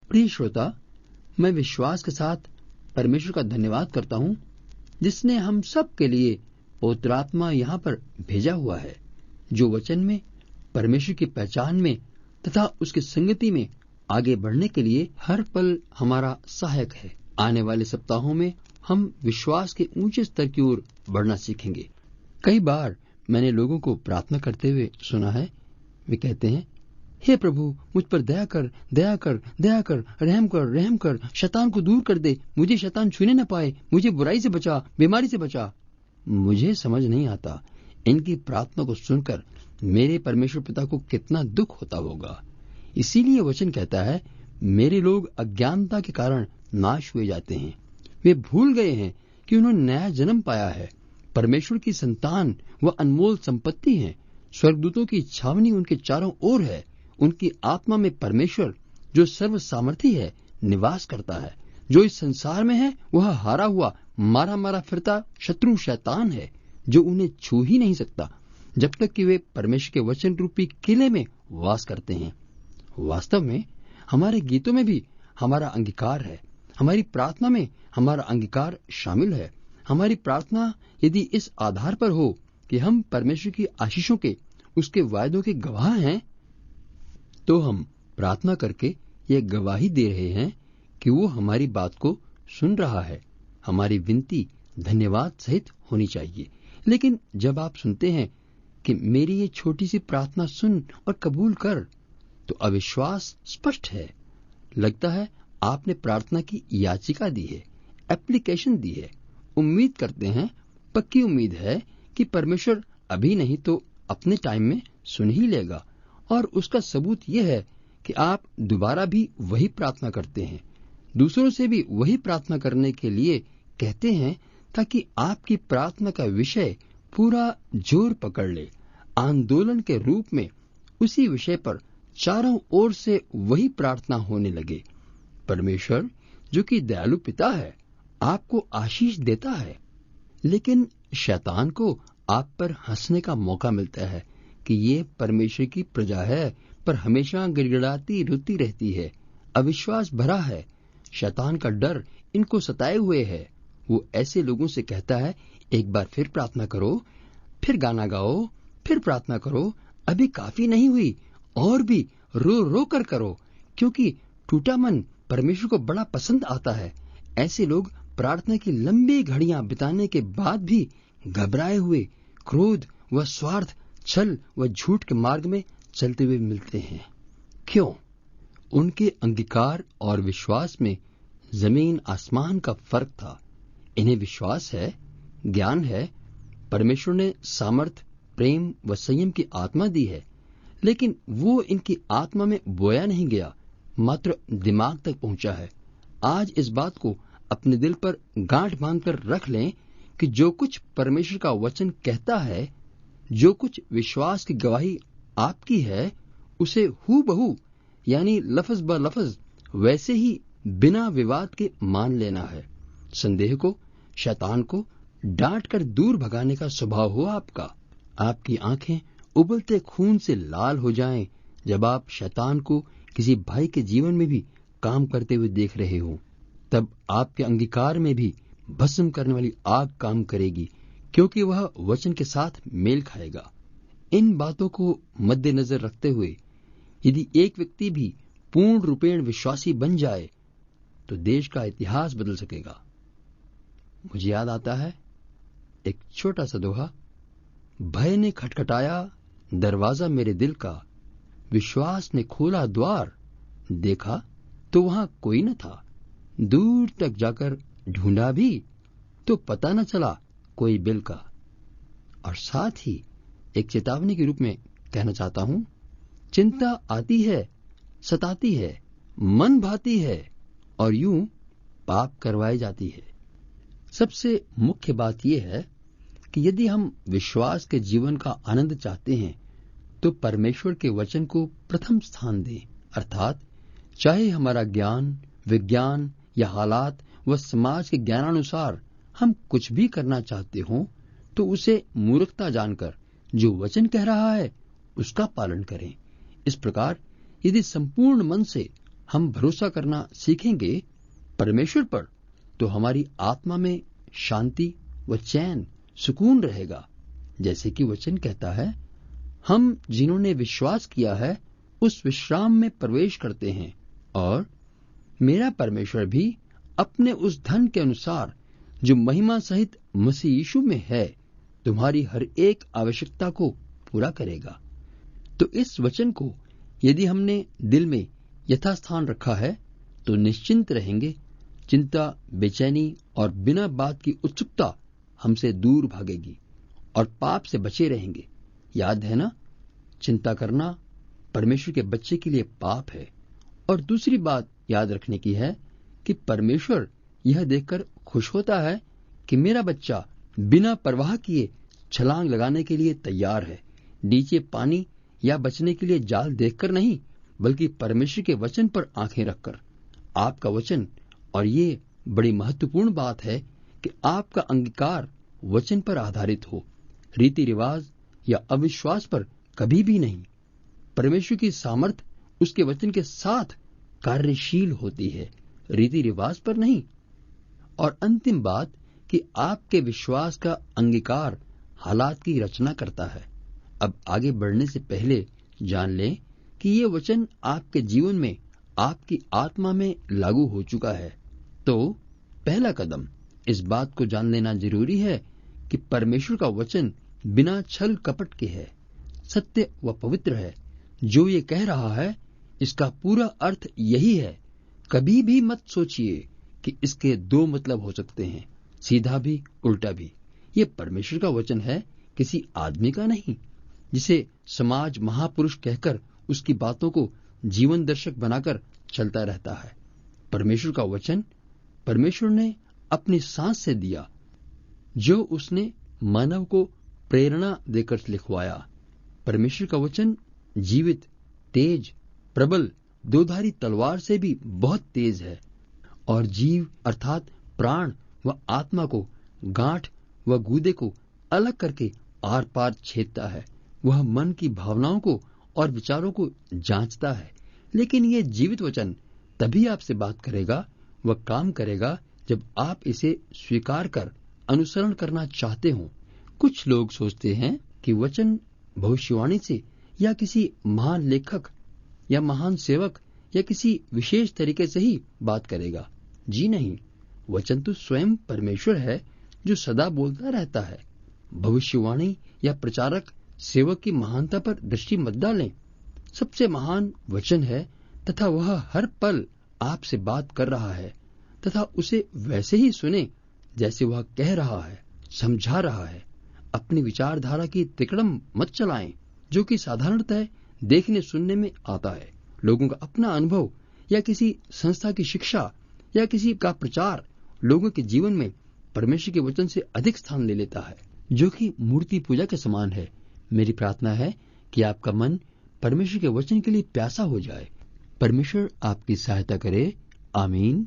प्रिय श्रोता, मैं विश्वास के साथ परमेश्वर का धन्यवाद करता हूँ जिसने हम सब के लिए पवित्र आत्मा यहाँ पर भेजा हुआ है, जो वचन में, परमेश्वर की पहचान में तथा उसकी संगति में आगे बढ़ने के लिए हर पल हमारा सहायक है। आने वाले सप्ताहों में हम विश्वास के ऊंचे स्तर की ओर बढ़ना सीखेंगे। कई बार मैंने लोगों को प्रार्थना करते हुए सुना है। वे कहते हैं, हे प्रभु, मुझ पर दया कर, दया कर, दया कर, रहम कर, रहम कर, शैतान को दूर कर दे, मुझे शैतान छूने न पाए, मुझे बुराई से बचा, बीमारी से बचा। मुझे समझ नहीं आता इनकी प्रार्थना को सुनकर मेरे परमेश्वर पिता को कितना दुख होता होगा। इसीलिए वचन कहता है, मेरे लोग अज्ञानता के कारण नाश हुए जाते हैं। वे भूल गए हैं कि उन्होंने नया जन्म पाया है। परमेश्वर की संतान व अनमोल संपत्ति है। स्वर्गदूतों की छावनी उनके चारों ओर है। उनकी आत्मा में परमेश्वर, जो सर्व सामर्थी है, निवास करता है। जो इस संसार में है वह हारा हुआ, मारा मारा फिरता शत्रु शैतान है, जो उन्हें छू ही नहीं सकता जब तक कि वे परमेश्वर के वचन रूपी किले में वास करते हैं। वास्तव में हमारे गीतों में भी हमारा अंगीकार है, हमारी प्रार्थना में हमारा अंगीकार शामिल है। हमारी प्रार्थना यदि इस आधार पर हो कि हम परमेश्वर की आशीषों के, उसके वायदों के गवाह हैं, तो हम प्रार्थना करके ये गवाही दे रहे हैं कि वो हमारी बात को सुन रहा है। हमारी विनती धन्यवाद सहित होनी चाहिए। लेकिन जब आप सुनते हैं कि मेरी ये छोटी सी प्रार्थना सुन और कबूल कर, तो अविश्वास स्पष्ट है। लगता है आपने प्रार्थना की याचिका दी है, एप्लीकेशन दी है। उम्मीद करते हैं, पक्की उम्मीद है कि परमेश्वर अभी नहीं तो अपने टाइम में सुन ही लेगा। और उसका सबूत यह है कि आप दोबारा भी वही प्रार्थना करते हैं, दूसरों से भी वही प्रार्थना करने के लिए कहते हैं, ताकि आपकी प्रार्थना का विषय पूरा जोर पकड़ ले। आंदोलन के रूप में उसी विषय पर चारों ओर से वही प्रार्थना होने लगे। परमेश्वर, जो कि दयालु पिता है, आपको आशीष देता है, लेकिन शैतान को आप पर हंसने का मौका मिलता है कि ये परमेश्वर की प्रजा है, पर हमेशा गिड़गिड़ाती रोती रहती है, अविश्वास भरा है। शैतान का डर इनको सताए हुए है। वो ऐसे लोगों से कहता है, एक बार फिर प्रार्थना करो, फिर गाना गाओ, फिर प्रार्थना करो, अभी काफी नहीं हुई, और भी रो रो कर करो, क्योंकि टूटा मन परमेश्वर को बड़ा पसंद आता है। ऐसे लोग प्रार्थना की लंबी घड़ियां बिताने के बाद भी घबराए हुए, क्रोध व स्वार्थ, छल व झूठ के मार्ग में चलते हुए मिलते हैं। क्यों? उनके अंगीकार और विश्वास में जमीन आसमान का फर्क था। इन्हें विश्वास है, ज्ञान है, परमेश्वर ने सामर्थ, प्रेम व संयम की आत्मा दी है, लेकिन वो इनकी आत्मा में बोया नहीं गया, मात्र दिमाग तक पहुंचा है। आज इस बात को अपने दिल पर गांठ बांधकर रख लें कि जो कुछ परमेश्वर का वचन कहता है, जो कुछ विश्वास की गवाही आपकी है, उसे हूबहू यानी लफ्ज ब लफ्ज वैसे ही बिना विवाद के मान लेना है। संदेह को, शैतान को डांट कर दूर भगाने का स्वभाव हो आपका। आपकी आंखें उबलते खून से लाल हो जाएं जब आप शैतान को किसी भाई के जीवन में भी काम करते हुए देख रहे हो। तब आपके अंगीकार में भी भस्म करने वाली आग काम करेगी, क्योंकि वह वचन के साथ मेल खाएगा। इन बातों को मद्देनजर रखते हुए यदि एक व्यक्ति भी पूर्ण रूपेण विश्वासी बन जाए तो देश का इतिहास बदल सकेगा। मुझे याद आता है एक छोटा सा दोहा, भय ने खटखटाया दरवाजा मेरे दिल का, विश्वास ने खोला द्वार, देखा तो वहां कोई न था, दूर तक जाकर ढूंढा भी तो पता न चला कोई बिल का। और साथ ही एक चेतावनी के रूप में कहना चाहता हूं, चिंता आती है, सताती है, मन भाती है और यूं पाप करवाई जाती है। सबसे मुख्य बात यह है कि यदि हम विश्वास के जीवन का आनंद चाहते हैं तो परमेश्वर के वचन को प्रथम स्थान दें। अर्थात चाहे हमारा ज्ञान, विज्ञान या हालात व समाज के ज्ञानानुसार हम कुछ भी करना चाहते हों तो उसे मूर्खता जानकर जो वचन कह रहा है उसका पालन करें। इस प्रकार यदि संपूर्ण मन से हम भरोसा करना सीखेंगे परमेश्वर पर, तो हमारी आत्मा में शांति व चैन, सुकून रहेगा। जैसे कि वचन कहता है, हम जिन्होंने विश्वास किया है उस विश्राम में प्रवेश करते हैं, और मेरा परमेश्वर भी अपने उस धन के अनुसार जो महिमा सहित मसीह यीशु में है, तुम्हारी हर एक आवश्यकता को पूरा करेगा। तो इस वचन को यदि हमने दिल में यथास्थान रखा है तो निश्चिंत रहेंगे। चिंता, बेचैनी और बिना बात की उत्सुकता हमसे दूर भागेगी और पाप से बचे रहेंगे। याद है ना, चिंता करना परमेश्वर के बच्चे के लिए पाप है। और दूसरी बात याद रखने की है कि परमेश्वर यह देखकर खुश होता है कि मेरा बच्चा बिना परवाह किए छलांग लगाने के लिए तैयार है, नीचे पानी या बचने के लिए जाल देखकर नहीं, बल्कि परमेश्वर के वचन पर आंखें रखकर। आपका वचन, और ये बड़ी महत्वपूर्ण बात है कि आपका अंगीकार वचन पर आधारित हो, रीति रिवाज या अविश्वास पर कभी भी नहीं। परमेश्वर की सामर्थ उसके वचन के साथ कार्यशील होती है, रीति रिवाज पर नहीं। और अंतिम बात कि आपके विश्वास का अंगीकार हालात की रचना करता है। अब आगे बढ़ने से पहले जान लें कि ये वचन आपके जीवन में, आपकी आत्मा में लागू हो चुका है। तो पहला कदम इस बात को जान लेना जरूरी है कि परमेश्वर का वचन बिना छल कपट के है, सत्य व पवित्र है। जो ये कह रहा है इसका पूरा अर्थ यही है। कभी भी मत सोचिए कि इसके दो मतलब हो सकते हैं, सीधा भी उल्टा भी। ये परमेश्वर का वचन है, किसी आदमी का नहीं, जिसे समाज महापुरुष कहकर उसकी बातों को जीवन दर्शक बनाकर चलता रहता है। परमेश्वर का वचन परमेश्वर ने अपनी सांस से दिया, जो उसने मानव को प्रेरणा देकर लिखवाया। परमेश्वर का वचन जीवित, तेज, प्रबल, दोधारी तलवार से भी बहुत तेज है और जीव अर्थात प्राण व आत्मा को, गांठ व गूदे को अलग करके आर पार छेदता है। वह मन की भावनाओं को और विचारों को जांचता है। लेकिन यह जीवित वचन तभी आपसे बात करेगा, वह काम करेगा, जब आप इसे स्वीकार कर अनुसरण करना चाहते हो। कुछ लोग सोचते हैं कि वचन भविष्यवाणी से या किसी महान लेखक या महान सेवक या किसी विशेष तरीके से ही बात करेगा। जी नहीं, वचन तो स्वयं परमेश्वर है जो सदा बोलता रहता है। भविष्यवाणी या प्रचारक सेवक की महानता पर दृष्टि मत डालें। सबसे महान वचन है तथा वह हर पल आपसे बात कर रहा है, तथा उसे वैसे ही सुने जैसे वह कह रहा है, समझा रहा है। अपनी विचारधारा की तिकड़म मत चलाएं, जो कि साधारणतः देखने सुनने में आता है। लोगों का अपना अनुभव या किसी संस्था की शिक्षा या किसी का प्रचार लोगों के जीवन में परमेश्वर के वचन से अधिक स्थान ले लेता है, जो कि मूर्ति पूजा के समान है। मेरी प्रार्थना है कि आपका मन परमेश्वर के वचन के लिए प्यासा हो जाए। परमेश्वर आपकी सहायता करे। आमीन।